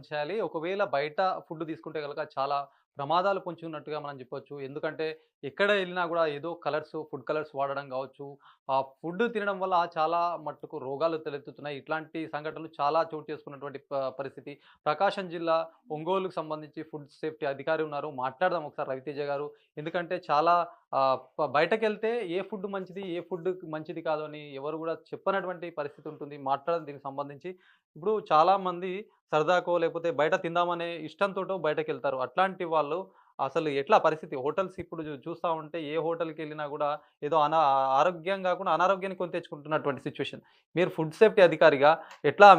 భోంచేయాలి. ఒకవేళ బయట ఫుడ్ తీసుకుంటే గనక చాలా ప్రమాదాలు పొంచి ఉన్నట్టుగా మనం చెప్పొచ్చు. ఎందుకంటే ఎక్కడ ఎళ్ళినా గూడా ఏదో ఫుడ్ కలర్స్ వాడడం గావచ్చు. ఆ ఫుడ్ తినడం వల్ల చాలా మట్టుకు రోగాలు తలెత్తుతున్నాయి. ఇట్లాంటి సంఘటనలు చాలా చోటు చేసుకున్నటువంటి పరిస్థితి. ప్రకాశం జిల్లా ఒంగోలుకు సంబంధించి ఫుడ్ సేఫ్టీ అధికారి ఉన్నారు. మాట్లాడదాం ఒకసారి రవితేజ గారు. ఎందుకంటే చాలా బయటకెళ్తే ఏ ఫుడ్ మంచిది, ఏ ఫుడ్ మంచిది కాదు అని ఎవరు గూడా చెప్పనటువంటి పరిస్థితి ఉంటుంది. మాట్లాడదాం దీనికి సంబంధించి. ఇప్పుడు చాలామంది సరదాకో లేకపోతే బయట తిందామనే ఇష్టంతోటో బయటకెళ్తారు. అట్లాంటి వాళ్ళు అసలు ఎట్లా పరిస్థితి? హోటల్స్ ఇప్పుడు చూస్తా ఉంటే ఏ హోటల్‌కెళ్ళినా గూడా ఏదో ఆరోగ్యం గాకుండా అనారోగ్యాన్ని కొని తెచ్చుకుంటున్నటువంటి సిట్యుయేషన్. మీరు ఫుడ్ సేఫ్టీ అధికారిగా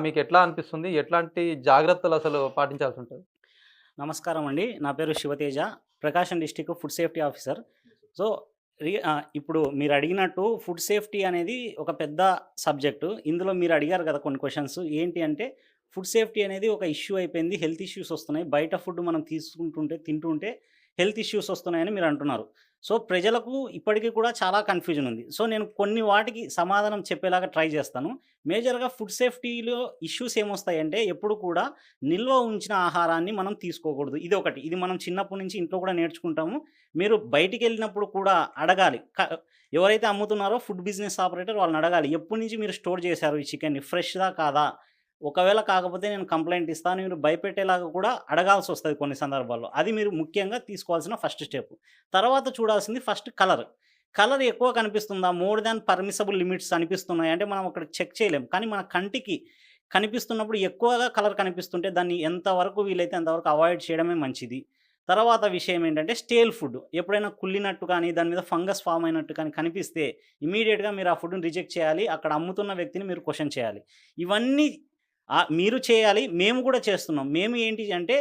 మీకెట్లా అనిపిస్తుంది? ఎట్లాంటి జాగ్రత్తలు అసలు పాటించాల్సుంటది? నమస్కారం అండి. నా పేరు Shivateja. Prakasam district food safety officer. So, ఇప్పుడు మీరడిగినట్టు ఫుడ్ సేఫ్టీ అనేది ఒక పెద్ద సబ్జెక్టు. ఇందులో మీరు అడిగారు కదా కొన్ని క్వెషన్స్. ఏంటి అంటే ఫుడ్ సేఫ్టీ అనేది ఒక ఇష్యూ అయిపోయింది. హెల్త్ ఇష్యూస్ వస్తున్నాయి. బయట ఫుడ్ మనం తింటుంటే హెల్త్ ఇష్యూస్ వస్తున్నాయని మీరు అంటున్నారు. సో, ప్రజలకు ఇప్పటికి కూడా చాలా కన్‌ఫ్యూజన్ ఉంది. సో, నేను కొన్ని వాటికి సమాధానం చెప్పేలాగా ట్రై చేస్తాను. మేజర్‌గా ఫుడ్ సేఫ్టీలో ఇష్యూస్ ఏమొస్తాయంటే ఎప్పుడు కూడా నిల్వ ఉంచిన ఆహారాన్ని మనం తీసుకోకూడదు. ఇదొకటి. ఇది మనం చిన్నప్పటి నుంచి ఇంట్లో కూడా నేర్చుకుంటాము. మీరు బయటికెళ్ళినప్పుడు కూడా అడగాలి. ఎవరైతే అమ్ముతున్నారో ఫుడ్ బిజినెస్ ఆపరేటర్ వాళ్ళని అడగాలి. ఎప్పటి నుంచి మీరు స్టోర్ చేశారు ఈ చికెన్‌ని? ఫ్రెష్‌దా కాదా? ఒకవేళ కాకపోతే నేను కంప్లెయింట్ ఇస్తాను. మీరు భయపెట్టేలాగా కూడా అడగాల్సొస్తది కొన్ని సందర్భాల్లో. అది మీరు ముఖ్యంగా తీసుకోవాల్సిన ఫస్ట్ స్టెప్. తర్వాత చూడాల్సింది ఫస్ట్ కలర్. కలర్ ఎక్కువ కనిపిస్తుందా? మోర్ దాన్ పర్మిసబుల్ లిమిట్స్ అనిపిస్తున్నాయి అంటే మనం అక్కడ చెక్ చేయలేం. కానీ మన కంటికి కనిపిస్తున్నప్పుడు ఎక్కువగా కలర్ కనిపిస్తుంటే దాన్ని ఎంతవరకు వీలైతే అంతవరకు అవాయిడ్ చేయడమే మంచిది. తర్వాత విషయం ఏంటంటే స్టేల్ ఫుడ్. ఎప్పుడైనా కుళ్ళినట్టు కానీ, దాని మీద ఫంగస్ ఫార్మ్ అయినట్టు కానీ కనిపిస్తే ఇమ్మీడియేట్‌గా మీరు ఆ ఫుడ్‌ని రిజెక్ట్ చేయాలి. అక్కడ అమ్ముతున్న వ్యక్తిని మీరు క్వెషన్ చేయాలి. ఇవన్నీ మీరు చేయాలి. మేము కూడా చేస్తున్నాం. మేము ఏంటి అంటే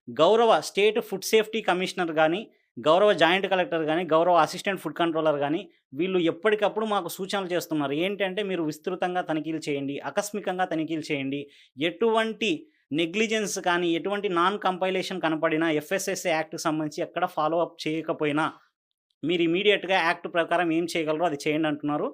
గౌరవ స్టేట్ ఫుడ్ సేఫ్టీ కమిషనర్ గాని, గౌరవ జాయింట్ కలెక్టర్ గాని, గౌరవ అసిస్టెంట్ ఫుడ్ కంట్రోలర్ గాని వీళ్ళు ఎప్పటికప్పుడు మాకు సూచనలు చేస్తున్నారు. ఏంటంటే మీరు విస్తృతంగా తనిఖీలు చేయండి. ఆకస్మికంగా తనిఖీలు చేయండి. ఎటువంటి నెగ్లిజెన్స్ కానీ, ఎటువంటి నాన్ కంపైలేషన్ కనపడినా ఎఫ్ఎస్ఎస్ఏ యాక్ట్‌కి సంబంధించి ఎక్కడ ఫాలో అప్ చేయకపోయినా మీరు ఇమ్మీడియేట్‌గా యాక్ట్ ప్రకారం ఏం చేయగలరో అది చేయండి అంటున్నారు.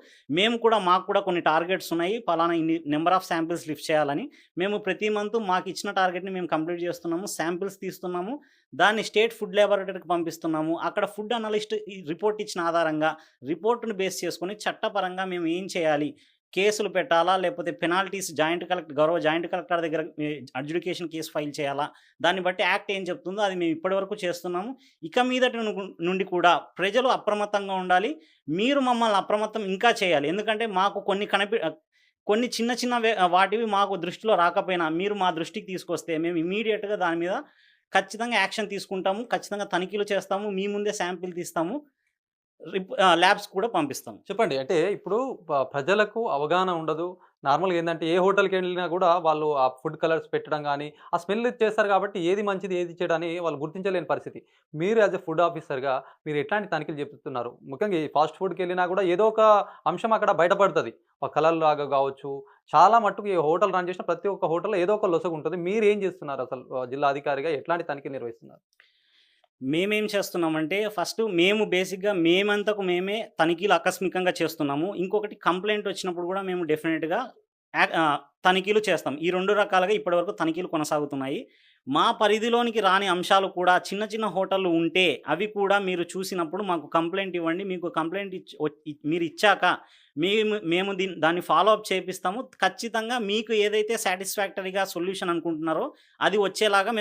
మాకు కూడా కొన్ని టార్గెట్స్ ఉన్నాయి. పలానా ఇన్ని నంబర్ ఆఫ్ శాంపిల్స్ లిఫ్ట్ చేయాలని. మేము ప్రతి మంత్ మాకిచ్చిన టార్గెట్‌ని మేము కంప్లీట్ చేస్తున్నాము. శాంపిల్స్ తీస్తున్నాము. దాన్ని స్టేట్ ఫుడ్ లాబొరేటరీకి పంపిస్తున్నాము. అక్కడ ఫుడ్ అనలిస్ట్ ఈ రిపోర్ట్ ఇచ్చిన ఆధారంగా రిపోర్ట్‌ని బేస్ చేసుకొని చట్టపరంగా మేము ఏం చేయాలి? కేసులు పెట్టాలా? లేకపోతే పెనాల్టీస్ గౌరవ జాయింట్ కలెక్టర్ దగ్గర అడ్జుడికేషన్ కేస్ ఫైల్ చేయాలా? దాన్ని బట్టి యాక్ట్ ఏం చెప్తుందో అది మేము ఇప్పటివరకు చేస్తున్నాము. ఇక మీదటి నుండి కూడా ప్రజలు అప్రమత్తంగా ఉండాలి. మీరు మమ్మల్ని అప్రమత్తం ఇంకా చేయాలి. ఎందుకంటే మాకు కొన్ని చిన్న చిన్న వాటివి మాకు దృష్టిలో రాకపోయినా మీరు మా దృష్టికి తీసుకొస్తే మేము ఇమ్మీడియేట్‌గా దాని మీద ఖచ్చితంగా యాక్షన్ తీసుకుంటాము. ఖచ్చితంగా తనిఖీలు చేస్తాము. మీ ముందే శాంపిల్ తీస్తాము. ల్యాబ్స్‌కి కూడా పంపిస్తాం. చెప్పండి. అంటే ఇప్పుడు ప్రజలకు అవగాహన ఉండదు. నార్మల్‌గా ఏందంటే ఏ హోటల్‌కెళ్ళినా గూడా వాళ్ళు ఆ ఫుడ్ కలర్స్ పెట్టడం గాని, ఆ స్మెల్ చేస్తారు కాబట్టి ఏది మంచిది, ఏది చెడని వాళ్ళు గుర్తించలేని పరిస్థితి. మీరు యాస్ ఎ ఫుడ్ ఆఫీసర్‌గా మీరు ఎట్లాంటి తనిఖీలు జరుపుతున్నారు? ముఖ్యంగా ఈ ఫాస్ట్ ఫుడ్‌కెళ్ళినా గూడా ఏదో ఒక అంశం అక్కడ బయటపడతది. ఆ కలర్‌లాగా గావచ్చు, చాలా మట్టుకు ఈ హోటల్ రన్ చేసిన ప్రతి ఒక్క హోటల్‌లో ఏదో ఒక లొసగుంటది. మీరేం చేస్తున్నారు అసలు జిల్లా అధికారిగా ఎట్లాంటి తనిఖీ నిర్వహిస్తున్నారు? మేమేం చేస్తున్నామంటే ఫస్ట్ బేసిక్‌గా మేమంతకు మేమే తనిఖీలు ఆకస్మికంగా చేస్తున్నాము. ఇంకొకటి కంప్లెయింట్ వచ్చినప్పుడు కూడా మేము డెఫినిట్‌గా తనిఖీలు చేస్తాం. ఈ 2 రకాలుగా ఇప్పటివరకు తనిఖీలు కొనసాగుతున్నాయి. మా పరిధిలోనికి రాని అంశాలు కూడా చిన్న చిన్న హోటళ్ళు ఉంటే అవి కూడా మీరు చూసినప్పుడు మాకు కంప్లెయింట్ ఇవ్వండి. మీకు కంప్లెయింట్ మీరిచ్చాక మేము దాన్ని ఫాలో అప్ చేపిస్తాము. ఖచ్చితంగా మీకు ఏదైతే సాటిస్ఫాక్టరీగా సొల్యూషన్ అనుకుంటున్నారో అది వచ్చేలాగా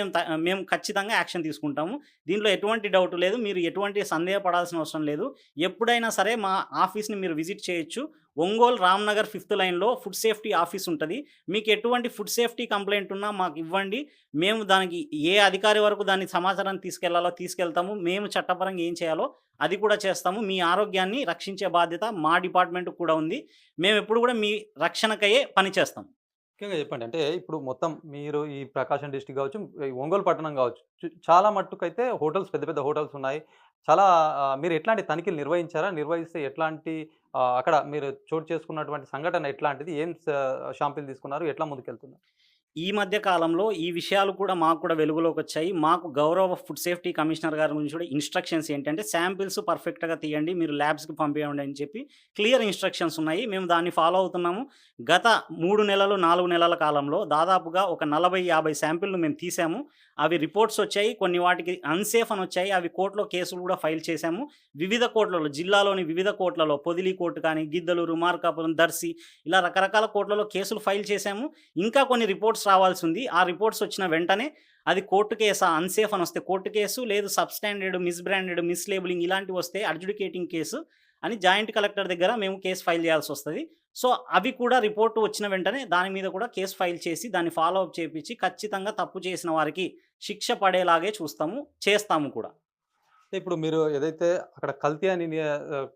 మేము ఖచ్చితంగా యాక్షన్ తీసుకుంటాము. దీంట్లో ఎటువంటి డౌట్ లేదు. మీరు ఎటువంటి సందేహపడాల్సిన అవసరం లేదు. ఎప్పుడైనా సరే మా ఆఫీస్‌ని మీరు విజిట్ చేయొచ్చు. ఒంగోలు రామ్‌నగర్ 5థ్ లైన్‌లో ఫుడ్ సేఫ్టీ ఆఫీస్ ఉంటది. మీకు ఎటువంటి ఫుడ్ సేఫ్టీ కంప్లెయింట్ ఉన్నా మాకివ్వండి. మేము దానికి ఏ అధికారి వరకు దాన్ని సమాచారాన్ని తీసుకెళ్లాలో తీసుకెళ్తాము. మేము చట్టపరంగా ఏం చేయాలో అది కూడా చేస్తాము. మీ ఆరోగ్యాన్ని రక్షించే బాధ్యత మా డిపార్ట్‌మెంట్‌కి కూడా ఉంది. మేమెప్పుడు కూడా మీ రక్షణకయ్యే పని చేస్తాం. ముఖ్యంగా చెప్పండి. అంటే ఇప్పుడు మొత్తం మీరు ఈ ప్రకాశం డిస్ట్రిక్ట్ గావచ్చు, ఈ ఒంగోలు పట్టణం గావచ్చు, చాలా మట్టుకైతే హోటల్స్ పెద్ద పెద్ద హోటల్స్ ఉన్నాయి. చాలా మీరు ఎట్లాంటి తనిఖీలు నిర్వహించారా? నిర్వహిస్తే ఎట్లాంటి అక్కడ మీరు చోటు చేసుకున్నటువంటి సంఘటన ఎట్లాంటిది? ఏం షాంపిల్ తీసుకున్నారు? ఎట్లా ముందుకెళ్తున్నారు? ఈ మధ్య కాలంలో ఈ విషయాలు కూడా మాకు కూడా వెలుగులోకొచ్చాయి. మాకు గౌరవ ఫుడ్ సేఫ్టీ కమిషనర్ గారి నుంచి కూడా ఇన్‌స్ట్రక్షన్స్ ఏంటంటే, శాంపిల్స్ పర్ఫెక్ట్‌గా తీయండి. మీరు ల్యాబ్స్‌కి పంపియండి అని చెప్పి క్లియర్ ఇన్‌స్ట్రక్షన్స్ ఉన్నాయి. మేము దాన్ని ఫాలో అవుతున్నాము. గత 3 నెలలు, 4 నెలల కాలంలో దాదాపుగా ఒక 40, 50 శాంపిల్‌లు మేము తీసాము. అవి రిపోర్ట్స్ వచ్చాయి. కొన్ని వాటికి అన్‌సేఫ్ అని వచ్చాయి. అవి కోర్ట్‌లో కేసులు కూడా ఫైల్ చేశాము. వివిధ కోర్ట్‌లలో, జిల్లాలోని వివిధ కోర్ట్‌లలో పొదిలి కోర్ట్ కానీ, గిద్దలూరు, మార్కాపురం, దర్శి ఇలా రకరకాల కోర్ట్‌లలో కేసులు ఫైల్ చేశాము. ఇంకా కొన్ని రిపోర్ట్స్ రావాల్సి ఉంది. ఆ రిపోర్ట్స్ వచ్చిన వెంటనే అది కోర్టు కేసా, అన్‌సేఫ్ అని వస్తే కోర్టు కేసు, లేదు సబ్‌స్టాండర్డ్, మిస్‌బ్రాండెడ్, మిస్‌లేబులింగ్ ఇలాంటివి వస్తే అడ్జుడికేటింగ్ కేసు అని జాయింట్ కలెక్టర్ దగ్గర మేము కేస్ ఫైల్ చేయాల్సొస్తది. సో, అవి కూడా రిపోర్ట్ వచ్చిన వెంటనే దాని మీద కూడా కేస్ ఫైల్ చేసి దాన్ని ఫాలో అప్ చేపిచ్చి ఖచ్చితంగా తప్పు చేసిన వారికి శిక్ష పడేలాగే చూస్తాము, చేస్తాము కూడా. ఇప్పుడు మీరు ఏదైతే అక్కడ కల్తీ అని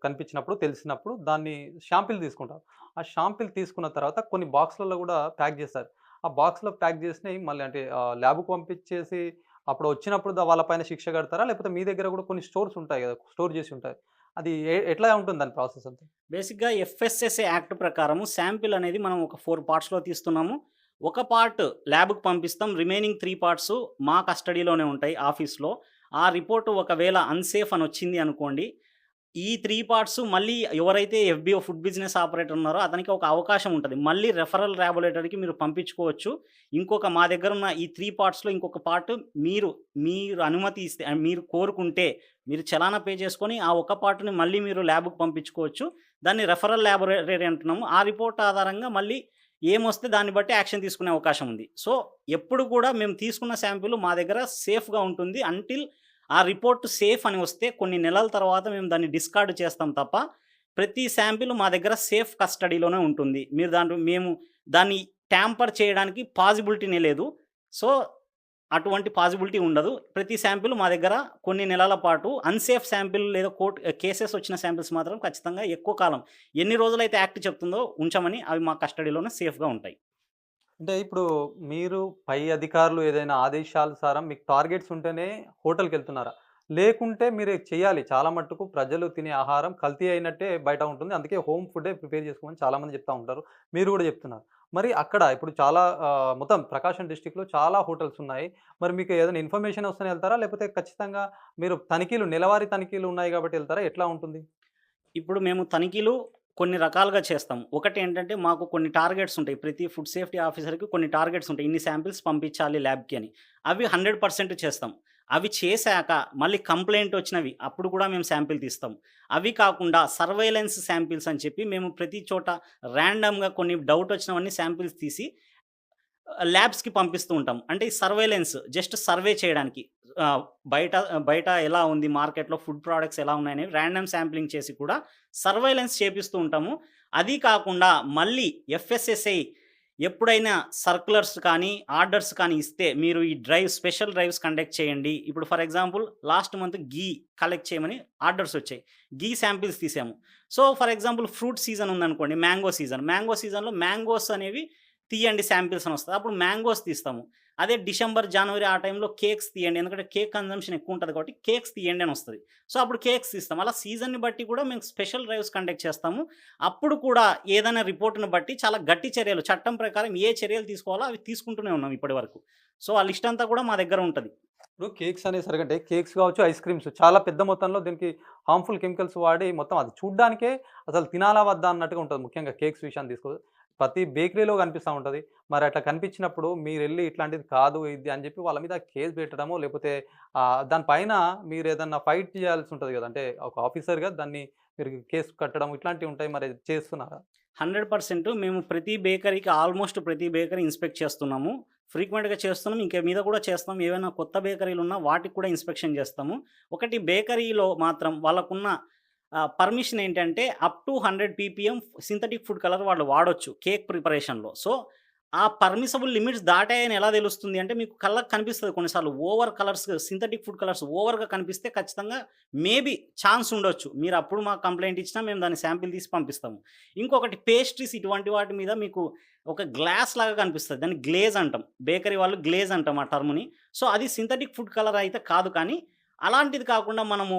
కనిపించినప్పుడు, తెలిసినప్పుడు దాన్ని షాంపిల్ తీసుకుంటారు. ఆ షాంపిల్ తీసుకున్న తర్వాత కొన్ని బాక్స్‌లలో గూడా ప్యాక్ జేస్తారు. ఆ బాక్స్‌లో ప్యాక్ జేసినయి మళ్ళీ అంటే ల్యాబ్‌కి పంపించేసి అప్పుడు వచ్చినప్పుడు వాళ్ళ పైన శిక్ష కడతారా? లేకపోతే మీ దగ్గర గూడా కొన్ని స్టోర్స్ ఉంటాయి గదా! స్టోర్ జేసి ఉంటాయి. అది ఎట్లా ఉంటుంది దాని ప్రాసెస్ అంతా? బేసిక్‌గా ఎఫ్ఎస్ఎస్ఏ యాక్ట్ ప్రకారము శాంపిల్ అనేది మనం ఒక 4 పార్ట్స్‌లో తీస్తున్నాము. ఒక పార్ట్ ల్యాబ్‌కి పంపిస్తాం. రిమైనింగ్ 3 పార్ట్స్ మా కస్టడీలోనే ఉంటాయి ఆఫీస్‌లో. ఆ రిపోర్ట్ ఒకవేళ అన్‌సేఫ్ అని వచ్చింది అనుకోండి, ఈ 3 పార్ట్స్ మళ్ళీ ఎవరైతే ఎఫ్‌బీఓ ఫుడ్ బిజినెస్ ఆపరేటర్ ఉన్నారో అతనికి ఒక అవకాశం ఉంటది. మళ్ళీ రెఫరల్ ల్యాబొరేటరీకి మీరు పంపించుకోవచ్చు. ఇంకొక మా దగ్గరున్న ఈ 3 పార్ట్స్‌లో ఇంకొక పార్ట్ మీరు అనుమతి ఇస్తే మీరు కోరుకుంటే మీరు చలానా పే చేసుకొని ఆ ఒక్క పార్ట్‌ని మళ్ళీ మీరు ల్యాబ్‌కి పంపించుకోవచ్చు. దాన్ని రెఫరల్ ల్యాబొరేటరీ అంటున్నాము. ఆ రిపోర్ట్ ఆధారంగా మళ్ళీ ఏమొస్తే దాన్ని బట్టి యాక్షన్ తీసుకునే అవకాశం ఉంది. సో, ఎప్పుడు కూడా మేము తీసుకున్న శాంపిల్ మా దగ్గర సేఫ్‌గా ఉంటుంది. అంటిల్ ఆ రిపోర్ట్ సేఫ్ అని వస్తే కొన్ని నెలల తర్వాత మేము దాన్ని డిస్కార్డ్ చేస్తాం తప్ప, ప్రతి శాంపిల్ మా దగ్గర సేఫ్ కస్టడీలోనే ఉంటుంది. మేము దాన్ని ట్యాంపర్ చేయడానికి పాజిబిలిటీనే లేదు. సో, అటువంటి పాజిబిలిటీ ఉండదు. ప్రతి శాంపిల్ మా దగ్గర కొన్ని నెలల పాటు అన్‌సేఫ్ శాంపిల్ లేదా కేసెస్ వచ్చిన శాంపిల్స్ మాత్రం ఖచ్చితంగా ఎక్కువ కాలం ఎన్ని రోజులైతే యాక్ట్ చెప్తుందో ఉంచమని అవి మా కస్టడీలోనే సేఫ్‌గా ఉంటాయి. అంటే ఇప్పుడు మీరు పై అధికారులు ఏదైనా ఆదేశానుసారం మీకు టార్గెట్స్ ఉంటేనే హోటల్‌కెళ్తున్నారా? లేకుంటే మీరు చేయాలి. చాలా మట్టుకు ప్రజలు తినే ఆహారం కల్తీ అయినట్టే బయట ఉంటుంది. అందుకే హోమ్ ఫుడ్డే ప్రిపేర్ చేసుకోమని చాలామంది చెప్తా ఉంటారు. మీరు గూడా చెప్తున్నారు. మరి అక్కడ ఇప్పుడు చాలా మొత్తం ప్రకాశం డిస్ట్రిక్ట్‌లో చాలా హోటల్స్ ఉన్నాయి. మరి మీకు ఏదైనా ఇన్ఫర్మేషన్ వస్తేనే ఎళ్తారా? లేకపోతే ఖచ్చితంగా మీరు నెలవారీ తనిఖీలు ఉన్నాయి కాబట్టి ఎళ్తారా? ఎట్లా ఉంటుంది? ఇప్పుడు మేము తనిఖీలు కొన్ని రకాలుగా చేస్తాం. ఒకటేంటంటే మాకు కొన్ని టార్గెట్స్ ఉంటాయి. ప్రతి ఫుడ్ సేఫ్టీ ఆఫీసర్‌కి కొన్ని టార్గెట్స్ ఉంటాయి. ఇన్ని శాంపిల్స్ పంపించాలి ల్యాబ్‌కి అని. అవి 100% చేస్తాం. అవి చేశాక మళ్ళీ కంప్లెయింట్ వచ్చినవి అప్పుడు కూడా మేము శాంపిల్ తీస్తాం. అవి కాకుండా సర్వేలెన్స్ శాంపిల్స్ అని చెప్పి మేము ప్రతి చోట ర్యాండమ్‌గా కొన్ని డౌట్ వచ్చినవన్నీ శాంపిల్స్ తీసి ల్యాబ్స్‌కి పంపిస్తూ ఉంటాం. అంటే ఈ సర్వేలెన్స్ జస్ట్ సర్వే చేయడానికి. ఆహ్, బయట బయట ఎలా ఉంది మార్కెట్‌లో ఫుడ్ ప్రొడక్ట్స్ ఎలా ఉన్నాయని ర్యాండమ్ శాంప్లింగ్ చేసి కూడా సర్వేలెన్స్ చేపిస్తూ ఉంటాము. అది కాకుండా మళ్ళీ ఎఫ్ఎస్ఎస్ఐ ఎప్పుడైనా సర్క్యులర్స్ కానీ, ఆర్డర్స్ కానీ ఇస్తే మీరు ఈ స్పెషల్ డ్రైవ్స్ కండక్ట్ చేయండి. ఇప్పుడు for example last month ghee collect చేయమని ఆర్డర్స్ వచ్చాయి. ఘీ శాంపిల్స్ తీసాము. So, for example fruit season ఉందనుకోండి, మ్యాంగో సీజన్. మ్యాంగో సీజన్‌లో మ్యాంగోస్ అనేవి తీయండి శాంపిల్స్ అని వస్తది. అప్పుడు మ్యాంగోస్ తీస్తాము. అదే డిసెంబర్, జనవరి ఆ టైంలో కేక్స్ తీయండి. ఎందుకంటే కేక్ కన్జంప్షన్ ఎక్కువ ఉంటది కాబట్టి కేక్స్ తీయండి అని వస్తది. సో, అప్పుడు కేక్స్ తీస్తాం. అలా సీజన్‌ని బట్టి కూడా మేము స్పెషల్ డ్రైవ్స్ కండక్ట్ చేస్తాము. అప్పుడు కూడా ఏదైనా రిపోర్ట్‌ని బట్టి చాలా గట్టి చర్యలు చట్టం ప్రకారం ఏ చర్యలు తీసుకోవాలో అవి తీసుకుంటూనే ఉన్నాం ఇప్పటివరకు. సో, ఆ లిస్ట్ అంతా కూడా మా దగ్గర ఉంటది. ఇప్పుడు కేక్స్ అనేసరికంటే కేక్స్ కావచ్చు, ఐస్ క్రీమ్స్ చాలా పెద్ద మొత్తంలో దీనికి హార్మ్‌ఫుల్ కెమికల్స్ వాడి మొత్తం అది చూడ్డానికే అసలు తినాలా వద్దా అన్నట్టుగా ఉంటది. ముఖ్యంగా కేక్స్ విషయాన్ని ప్రతి బేకరీలో కనిపిస్తా ఉంటది. మరి అట్లా కనిపించినప్పుడు మీరెళ్లి ఇట్లాంటిది కాదు ఇది అని చెప్పి వాళ్ళ మీద కేస్ పెట్టడమో లేకపోతే దాని పైన మీరేదన్నా ఫైట్ చేయాల్సి ఉంటది గదా! అంటే ఒక ఆఫీసర్‌గా దాన్ని మీరు కేస్ కట్టడం ఇట్లాంటివి ఉంటాయి. మరి చేస్తున్నారా? 100% మేము ఆల్మోస్ట్ ప్రతి బేకరీ ఇన్స్పెక్ట్ చేస్తున్నాము. ఫ్రీక్వెంట్‌గా చేస్తున్నాం. ఇంక మీద కూడా చేస్తాం. ఏవైనా కొత్త బేకరీలున్నా వాటికి కూడా ఇన్స్పెక్షన్ చేస్తాము. ఒకటి బేకరీలో మాత్రం వాళ్ళకున్న పర్మిషన్ ఏంటంటే up to 100 ppm synthetic food colour వాళ్ళు వాడొచ్చు కేక్ ప్రిపరేషన్‌లో. సో, ఆ పర్మిసబుల్ లిమిట్స్ దాటాయని ఎలా తెలుస్తుంది అంటే మీకు కళ్ళకి కనిపిస్తది కొన్నిసార్లు over colours synthetic food colours ఓవర్‌గా కనిపిస్తే ఖచ్చితంగా మేబీ ఛాన్స్ ఉండొచ్చు. మీరు అప్పుడు మాకు కంప్లెయింట్ ఇచ్చినా మేము దాన్ని శాంపిల్ తీసి పంపిస్తాము. ఇంకొకటి పేస్ట్రీస్ ఇటువంటి వాటి మీద మీకు ఒక గ్లాస్ లాగా కనిపిస్తది. దాన్ని గ్లేజ్ అంటాం. బేకరీ వాళ్ళు గ్లేజ్ అంటాం ఆ టర్మ్‌ని. సో, అది సింథటిక్ ఫుడ్ కలర్ అయితే కాదు కానీ అలాంటిది కాకుండా మనము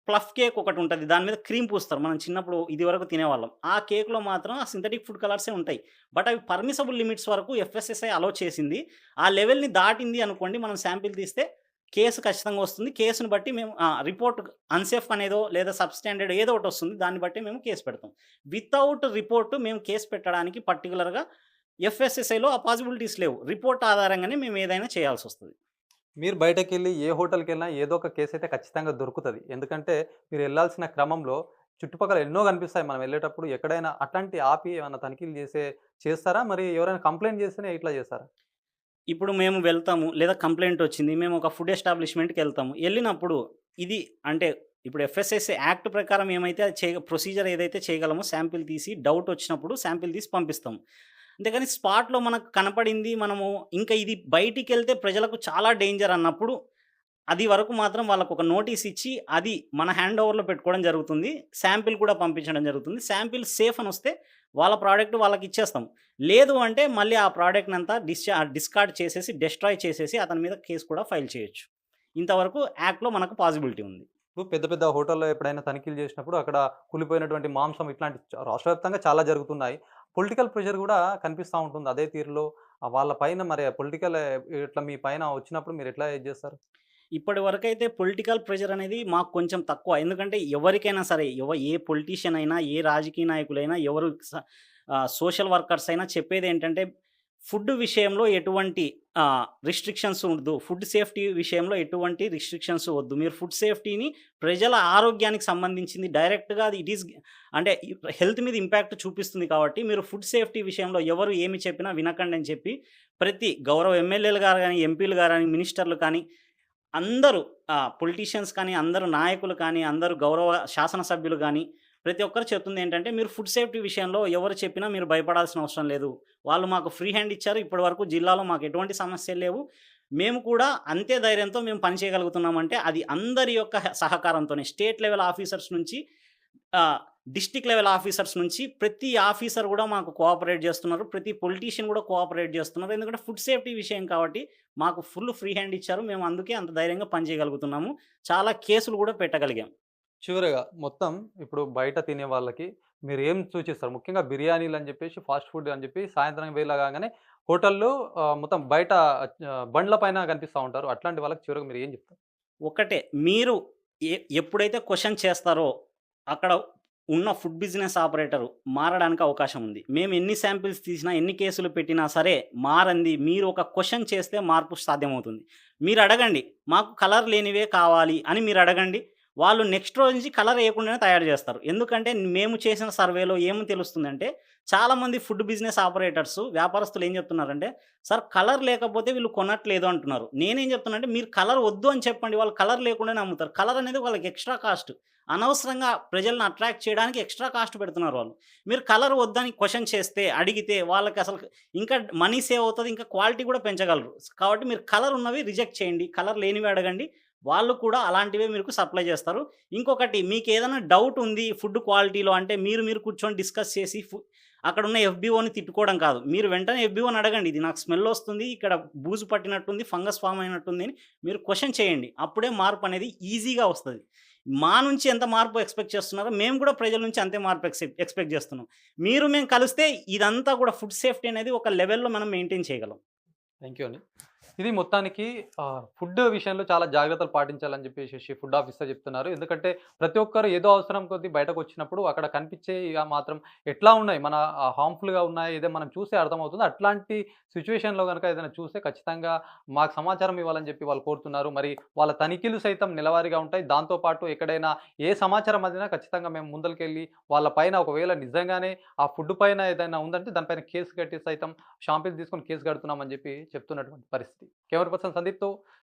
ప్లఫ్ కేక్ ఒకటి ఉంటది. దాని మీద క్రీమ్ పూస్తారు. మనం చిన్నప్పుడు ఇదివరకు తినేవాళ్ళం. ఆ కేక్‌లో మాత్రం ఆ సింథటిక్ ఫుడ్ కలర్సే ఉంటాయి. బట్ అవి పర్మిసబుల్ లిమిట్స్ వరకు ఎఫ్ఎస్ఎస్ఐ అలో చేసింది. ఆ లెవెల్‌ని దాటింది అనుకోండి, మనం శాంపిల్ తీస్తే కేసు ఖచ్చితంగా వస్తుంది. కేసుని బట్టి మేము రిపోర్ట్ అన్‌సేఫ్ అనేదో లేదా సబ్‌స్టాండర్డ్ ఏదో ఒకటొస్తుంది. దాన్ని బట్టి మేము కేస్ పెడతాం. వితౌట్ రిపోర్ట్ మేము కేస్ పెట్టడానికి పర్టిక్యులర్‌గా ఎఫ్ఎస్ఎస్ఐలో ఆ పాసిబిలిటీస్ లేవు. రిపోర్ట్ ఆధారంగానే మేము ఏదైనా చేయాల్సొస్తది. మీరు బయటకెళ్ళి ఏ హోటల్‌కెళ్ళినా ఏదో ఒక కేసయితే ఖచ్చితంగా దొరుకుతది. ఎందుకంటే మీరెళ్ళాల్సిన క్రమంలో చుట్టుపక్కల ఎన్నో కనిపిస్తాయి మనం వెళ్ళేటప్పుడు. ఎక్కడైనా అట్లాంటి ఆపి ఏమన్నా తనిఖీలు చేస్తారా? మరి ఎవరైనా కంప్లెయింట్ చేస్తేనే ఇట్లా చేస్తారా? ఇప్పుడు మేము వెళ్తాము. లేదా కంప్లెయింట్ వచ్చింది. మేము ఒక ఫుడ్ ఎస్టాబ్లిష్‌మెంట్‌కెళ్తాము. ఎళ్ళినప్పుడు ఇది అంటే ఇప్పుడు ఎఫ్ఎస్ఎస్ఏ యాక్ట్ ప్రకారం ఏమైతే ప్రొసీజర్ ఏదైతే చేయగలమో శాంపిల్ తీసి డౌట్ వచ్చినప్పుడు శాంపిల్ తీసి పంపిస్తాము. అంతేగాని స్పాట్‌లో మనకు కనపడింది మనము ఇంకా ఇది బయటికెళ్తే ప్రజలకు చాలా డేంజర్ అన్నప్పుడు అది వరకు మాత్రం వాళ్ళకొక నోటీస్ ఇచ్చి అది మన హ్యాండ్ ఓవర్‌లో పెట్టుకోవడం జరుగుతుంది. శాంపిల్ కూడా పంపించడం జరుగుతుంది. శాంపిల్ సేఫ్ అనొస్తే వాళ్ళ ప్రొడక్ట్ వాళ్ళకిచ్చేస్తాం. లేదు అంటే మళ్ళీ ఆ ప్రొడక్ట్‌నంతా డిస్కార్డ్ చేసేసి, డెస్ట్రాయ్ చేసేసి అతని మీద కేస్ కూడా ఫైల్ చేయొచ్చు. ఇంతవరకు యాక్ట్‌లో మనకు పాసిబిలిటీ ఉంది. ఇప్పుడు పెద్ద పెద్ద హోటల్లో ఎప్పుడైనా తనిఖీలు చేసినప్పుడు అక్కడ కూలిపోయినటువంటి మాంసం ఇట్లాంటి రాష్ట్ర వ్యాప్తంగా చాలా జరుగుతున్నాయి. పొలిటికల్ ప్రెషర్ గూడా కనిపిస్తా ఉంటుంది. అదే తీరులో వాళ్ళ పైన మరి పొలిటికల్ ఇట్లా మీ పైన వచ్చినప్పుడు మీరెట్లా ఇది జేస్తారు? ఇప్పటి వరకైతే పొలిటికల్ ప్రెషర్ అనేది మాకు కొంచెం తక్కువ. ఎందుకంటే ఎవరికైనా సరే, ఏ పొలిటీషియన్ అయినా, ఏ రాజకీయ నాయకులైనా, సోషల్ వర్కర్స్ అయినా చెప్పేదేంటంటే, ఫుడ్ విషయంలో ఎటువంటి రిస్ట్రిక్షన్స్ ఉండదు. ఫుడ్ సేఫ్టీ విషయంలో ఎటువంటి రిస్ట్రిక్షన్స్ వద్దు. మీరు ఫుడ్ సేఫ్టీని ప్రజల ఆరోగ్యానికి సంబంధించింది డైరెక్ట్‌గా అది అంటే హెల్త్ మీద ఇంపాక్ట్ చూపిస్తుంది కాబట్టి, మీరు ఫుడ్ సేఫ్టీ విషయంలో ఎవరు ఏమి చెప్పినా వినకండి అని చెప్పి, ప్రతి గౌరవ ఎమ్మెల్యేలు గారు గాని, ఎంపీలు గాని, మినిస్టర్లు కానీ అందరూ పొలిటీషియన్స్ కానీ, అందరూ నాయకులు కానీ, అందరూ గౌరవ శాసనసభ్యులు గానీ, ప్రతి ఒక్కరు చెప్తుందేంటంటే, మీరు ఫుడ్ సేఫ్టీ విషయంలో ఎవరు చెప్పినా మీరు భయపడాల్సిన అవసరం లేదు. వాళ్ళు మాకు ఫ్రీ హ్యాండ్ ఇచ్చారు. ఇప్పటివరకు జిల్లాలో మాకు ఎటువంటి సమస్యలు లేవు. మేము కూడా అంతే ధైర్యంతో మేము పని చేయగలుగుతున్నామంటే, అది అందరి యొక్క సహకారంతోనే. స్టేట్ లెవెల్ ఆఫీసర్స్ నుంచి ఆహ్, డిస్ట్రిక్ట్ లెవెల్ ఆఫీసర్స్ నుంచి ప్రతి ఆఫీసర్ గూడా మాకు కోఆపరేట్ జేస్తున్నారు. ప్రతి పొలిటీషియన్ గూడా కోఆపరేట్ జేస్తున్నారు. ఎందుకంటే ఫుడ్ సేఫ్టీ విషయం కాబట్టి మాకు ఫుల్ ఫ్రీ హ్యాండ్ ఇచ్చారు. మేము అందుకే అంత ధైర్యంగా పని చేయగలుగుతున్నాము. చాలా కేసులు గూడా పెట్టగలిగాం. చివరగా మొత్తం ఇప్పుడు బయట తినే వాళ్ళకి మీరేం సూచిస్తారు? ముఖ్యంగా బిర్యానీలని జెప్పేసి, ఫాస్ట్ ఫుడ్ అని జెప్పి సాయంత్రం వేళ కాగానే హోటల్‌లో మొత్తం బయట బండ్ల పైన కనిపిస్తా ఉంటారు. అట్లాంటి వాళ్ళకి చివరగా మీరేం జెప్తారు? ఒకటే మీరు ఎప్పుడైతే క్వెషన్ చేస్తారో అక్కడ ఉన్న ఫుడ్ బిజినెస్ ఆపరేటరు మారడానికి అవకాశం ఉంది. మేము ఎన్ని శాంపిల్స్ తీసినా, ఎన్ని కేసులు పెట్టినా సరే మారంది మీరు ఒక క్వెషన్ చేస్తే మార్పు సాధ్యమవుతుంది. మీరు అడగండి, మాకు కలర్ లేనివే కావాలి అని మీరు అడగండి. వాళ్ళు నెక్స్ట్ రోజు నుంచి కలర్ ఎయకుండానే తయారు జేస్తారు. ఎందుకంటే మేము చేసిన సర్వేలో ఏమి తెలుస్తుందంటే, చాలామంది ఫుడ్ బిజినెస్ ఆపరేటర్సు, వ్యాపారస్తులు ఏం జెప్తున్నారంటే, సార్ కలర్ లేకపోతే వీళ్ళు కొనట్లేదు అంటున్నారు. నేనేం జెప్తున్నా అంటే, మీరు కలర్ వద్దు అని చెప్పండి. వాళ్ళు కలర్ లేకుండానే అమ్ముతారు. కలర్ అనేది వాళ్ళకి ఎక్స్‌ట్రా కాస్ట్. అనవసరంగా ప్రజల్ని అట్రాక్ట్ చేయడానికి ఎక్స్‌ట్రా కాస్ట్ పెడుతున్నారు వాళ్ళు. మీరు కలర్ వద్దని క్వెషన్ చేస్తే, అడిగితే వాళ్ళకసలు ఇంకా మనీ సేవ్ అవుతది. ఇంకా క్వాలిటీ గూడా పెంచగలరు. కాబట్టి మీరు కలర్ ఉన్నవి రిజెక్ట్ చేయండి. కలర్ లేనివి అడగండి. వాళ్ళు కూడా అలాంటివే మీకు సప్లై చేస్తారు. ఇంకొకటి మీకేదైనా డౌట్ ఉంది ఫుడ్ క్వాలిటీలో అంటే మీరు కూర్చొని డిస్కస్ చేసి అక్కడున్న ఎఫ్‌బీఓని తిట్టుకోవడం కాదు. మీరు వెంటనే ఎఫ్‌బీఓని అడగండి. ఇది నాకు స్మెల్ వస్తుంది. ఇక్కడ బూజు పట్టినట్టుంది. ఫంగస్ ఫార్మ్ అయినట్టుంది అని మీరు క్వెషన్ చేయండి. అప్పుడే మార్పనేది ఈజీగా వస్తది. మా నుంచి ఎంత మార్పు ఎక్స్‌పెక్ట్ చేస్తున్నారో మేము కూడా ప్రజల నుంచి అంతే మార్పు ఎక్స్‌పెక్ట్ చేస్తున్నాం. మేము కలిస్తే ఇదంతా కూడా ఫుడ్ సేఫ్టీ అనేది ఒక లెవెల్‌లో మనం మెయింటైన్ చేయగలం. థ్యాంక్ యూ అండి. ఇది మొత్తానికి ఫుడ్ విషయంలో చాలా జాగ్రత్తలు పాటించాలని చెప్పేసేసి ఫుడ్ ఆఫీసర్ చెప్తున్నారు. ఎందుకంటే ప్రతి ఒక్కరు ఏదో అవసరం కొద్దీ బయటకొచ్చినప్పుడు అక్కడ కనిపించే ఇగ మాత్రం ఎట్లా ఉన్నాయి మన హార్మ్‌ఫుల్‌గా ఉన్నాయి ఏదో మనం చూస్తే అర్థమవుతుంది. అట్లాంటి సిట్యుయేషన్‌లో గనుక ఏదైనా చూస్తే ఖచ్చితంగా మాకు సమాచారం ఇవ్వాలని చెప్పి వాళ్ళు కోరుతున్నారు. మరి వాళ్ళ తనిఖీలు సైతం నెలవారీగా ఉంటాయి. దాంతో పాటు ఎక్కడైనా ఏ సమాచారం అందినా ఖచ్చితంగా మేము ముందలకెళ్ళి వాళ్ళ పైన ఒకవేళ నిజంగానే ఆ ఫుడ్ పైన ఏదైనా ఉందంటే దానిపైన కేస్ కట్టి సైతం షాంపిల్ తీసుకొని కేస్ కడుతున్నామని చెప్పి చెప్తున్నటువంటి పరిస్థితి. Camera person సందీప్‌తో